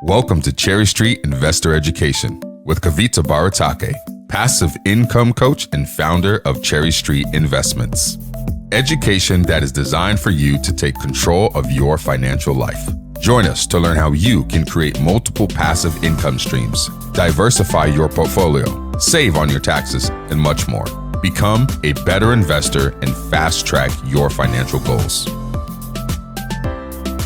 Welcome to Cherry Street Investor Education with Kavitha Baratakke, passive income coach and founder of Cherry Street Investments. Education that is designed for you to take control of your financial life. Join us to learn how you can create multiple passive income streams, diversify your portfolio, save on your taxes, and much more. Become a better investor and fast track your financial goals.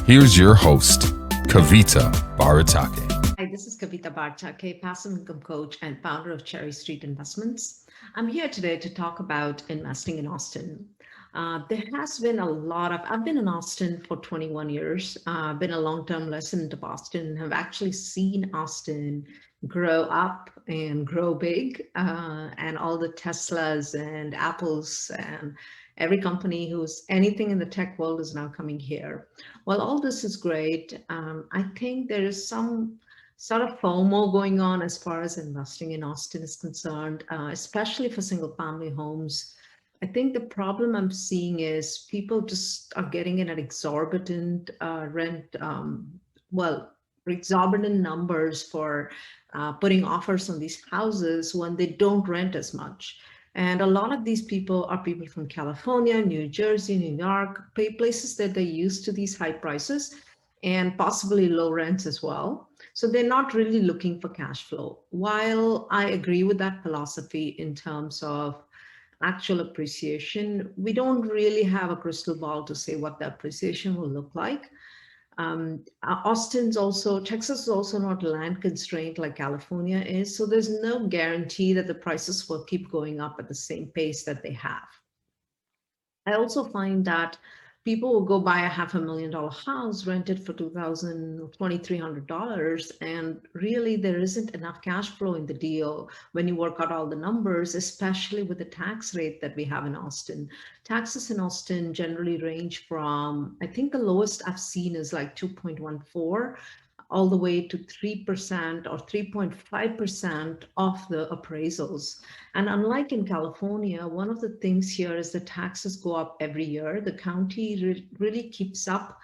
Here's your host, Kavitha Baratakke. Hi, this is Kavitha Baratakke, passive income coach and founder of Cherry Street Investments. I'm here today to talk about investing in Austin. There has been I've been in Austin for 21 years. I've been a long-term resident of Austin, have actually seen Austin grow up and grow big, and all the Teslas and Apples and every company who's anything in the tech world is now coming here. While all this is great, I think there is some sort of FOMO going on as far as investing in Austin is concerned, especially for single family homes. I think the problem I'm seeing is people just are getting in at exorbitant exorbitant numbers for putting offers on these houses when they don't rent as much. And a lot of these people are people from California, New Jersey, New York, places that they're used to these high prices and possibly low rents as well. So they're not really looking for cash flow. While I agree with that philosophy in terms of actual appreciation, we don't really have a crystal ball to say what the appreciation will look like. Texas is also not land constrained like California is. So there's no guarantee that the prices will keep going up at the same pace that they have. I also find that people will go buy a $500,000 house, rent it for $2,000 or $2,300, and really there isn't enough cash flow in the deal when you work out all the numbers, especially with the tax rate that we have in Austin. Taxes in Austin generally range from, I think the lowest I've seen is like 2.14, all the way to 3% or 3.5% of the appraisals. And unlike in California, one of the things here is the taxes go up every year. The county really keeps up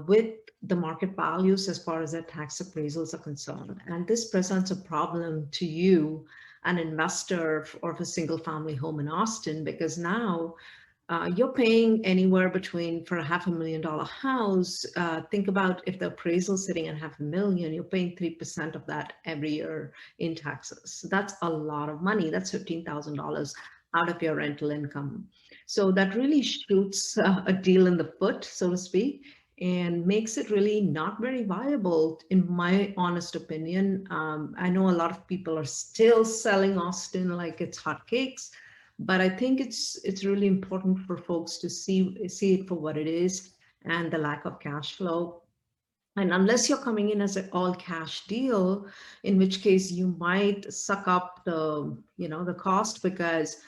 with the market values as far as their tax appraisals are concerned. And this presents a problem to you, an investor or a single family home in Austin, because now you're paying anywhere between, for a $500,000 house, think about if the appraisal is sitting at $500,000, you're paying 3% of that every year in taxes. So that's a lot of money. That's $15,000 out of your rental income. So that really shoots a deal in the foot, so to speak, and makes it really not very viable, in my honest opinion. I know a lot of people are still selling Austin like it's hotcakes. But I think it's really important for folks to see it for what it is and the lack of cash flow. And unless you're coming in as an all cash deal, in which case you might suck up the cost, because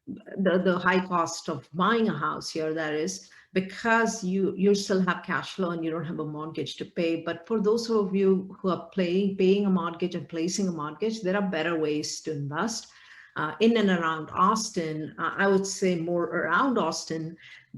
the high cost of buying a house here, that is, because you still have cash flow and you don't have a mortgage to pay. But for those of you who are paying a mortgage and placing a mortgage, there are better ways to invest. In and around Austin, I would say more around Austin,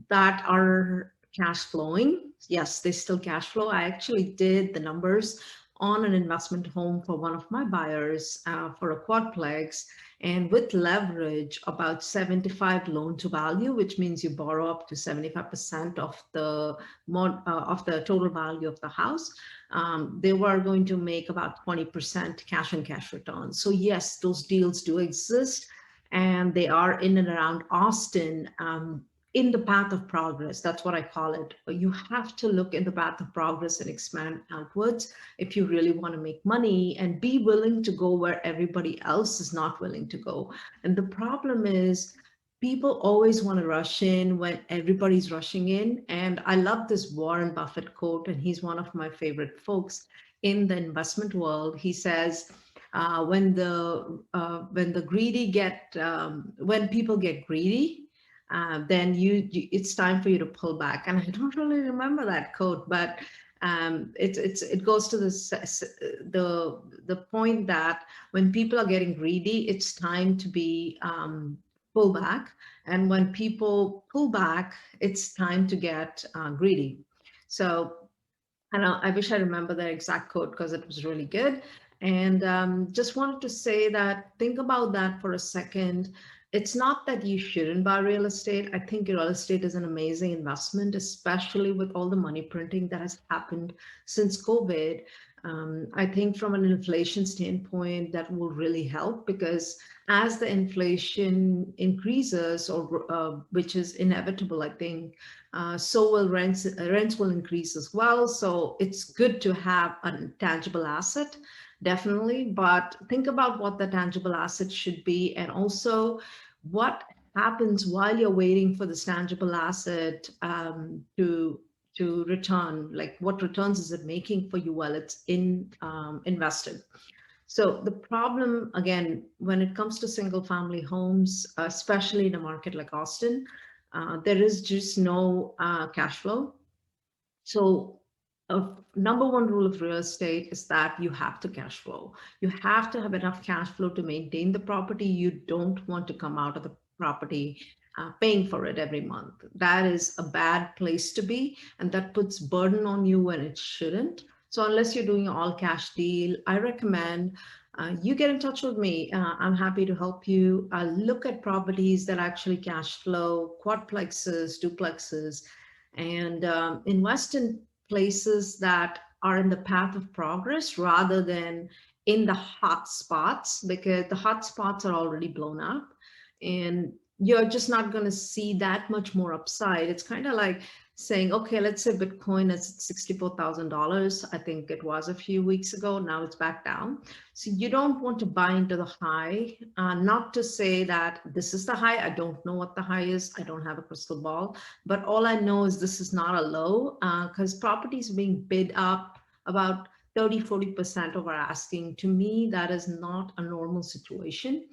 that are cash flowing. Yes, they still cash flow. I actually did the numbers on an investment home for one of my buyers for a quadplex, and with leverage about 75 loan to value, which means you borrow up to 75% of the total value of the house. They were going to make about 20% cash on cash returns. So yes, those deals do exist, and they are in and around Austin. In the path of progress, that's what I call it. You have to look in the path of progress and expand outwards if you really want to make money, and be willing to go where everybody else is not willing to go. And the problem is people always want to rush in when everybody's rushing in. And I love this Warren Buffett quote, and he's one of my favorite folks in the investment world. He says, when people get greedy, then it's time for you to pull back. And I don't really remember that quote, but it goes to the point that when people are getting greedy, it's time to be pull back. And when people pull back, it's time to get greedy. So And I wish I remember the exact quote because it was really good. And just wanted to say that think about that for a second. It's not that you shouldn't buy real estate. I think real estate is an amazing investment, especially with all the money printing that has happened since COVID. I think from an inflation standpoint, that will really help because as the inflation increases, or which is inevitable, I think, so will rents. Rents will increase as well. So it's good to have a tangible asset, definitely. But think about what the tangible asset should be, and also what happens while you're waiting for this tangible asset to return. Like what returns is it making for you while it's invested? So the problem, again, when it comes to single family homes, especially in a market like Austin, there is just no cash flow. So number one rule of real estate is that you have to cash flow. You have to have enough cash flow to maintain the property. You don't want to come out of the property paying for it every month. That is a bad place to be, and that puts burden on you when it shouldn't. So unless you're doing an all cash deal, I recommend you get in touch with me. I'm happy to help you look at properties that actually cash flow, quadplexes, duplexes, and invest in places that are in the path of progress rather than in the hot spots, because the hot spots are already blown up and you're just not going to see that much more upside. It's kind of like saying, okay, let's say Bitcoin is $64,000. I think it was a few weeks ago. Now it's back down. So you don't want to buy into the high, not to say that this is the high. I don't know what the high is. I don't have a crystal ball, but all I know is this is not a low because properties being bid up about 30-40% over asking. To me, that is not a normal situation.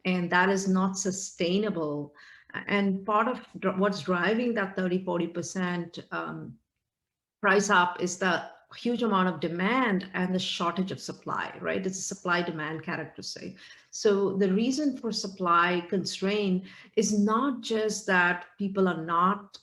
And that is not sustainable. And part of what's driving that 30-40% price up is the huge amount of demand and the shortage of supply, right? It's a supply demand characteristic. So the reason for supply constraint is not just that people are not,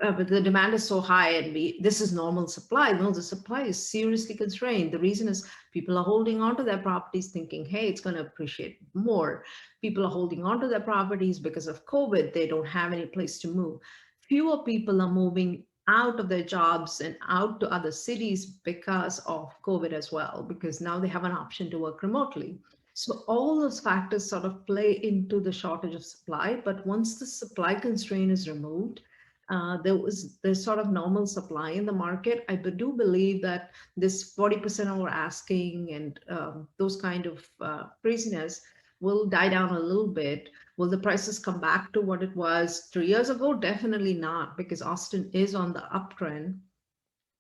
but the demand is so high and this is normal supply. No, the supply is seriously constrained. The reason is people are holding on to their properties thinking, hey, it's going to appreciate more. People are holding on to their properties because of COVID. They don't have any place to move. Fewer people are moving out of their jobs and out to other cities because of COVID as well, because now they have an option to work remotely. So all those factors sort of play into the shortage of supply. But once the supply constraint is removed, there's sort of normal supply in the market. I do believe that this 40% over asking and those kind of craziness will die down a little bit. Will the prices come back to what it was 3 years ago? Definitely not, because Austin is on the uptrend.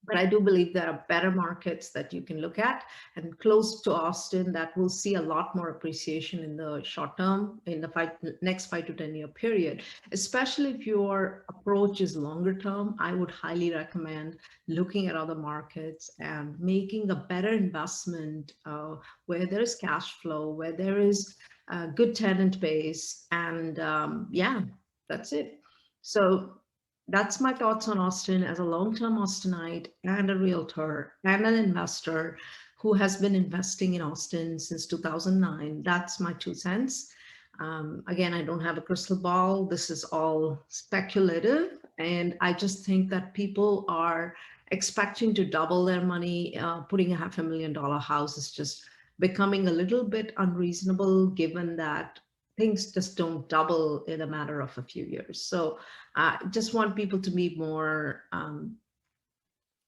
But I do believe there are better markets that you can look at and close to Austin that will see a lot more appreciation in the short term, in the next 5 to 10 year period. Especially if your approach is longer term, I would highly recommend looking at other markets and making a better investment where there is cash flow, where there is a good tenant base, and yeah, that's it. So that's my thoughts on Austin as a long-term Austinite and a realtor and an investor who has been investing in Austin since 2009. That's my 2 cents. Again, I don't have a crystal ball. This is all speculative. And I just think that people are expecting to double their money. Putting a $500,000 house is just becoming a little bit unreasonable given that things just don't double in a matter of a few years. So I just want people to be more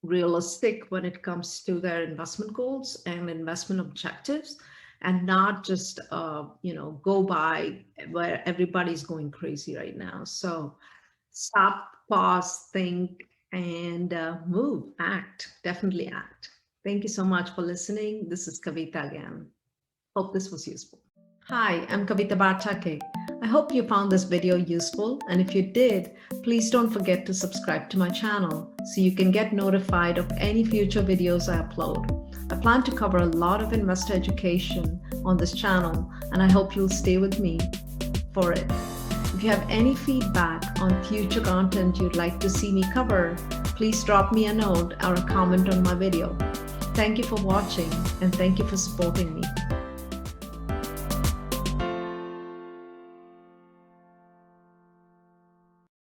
realistic when it comes to their investment goals and investment objectives, and not just go by where everybody's going crazy right now. So stop, pause, think, and move, act, definitely act. Thank you so much for listening. This is Kavitha again. Hope this was useful. Hi, I'm Kavitha Baratakke. I hope you found this video useful, and if you did, please don't forget to subscribe to my channel so you can get notified of any future videos I upload. I plan to cover a lot of investor education on this channel, and I hope you'll stay with me for it. If you have any feedback on future content you'd like to see me cover, please drop me a note or a comment on my video. Thank you for watching and thank you for supporting me.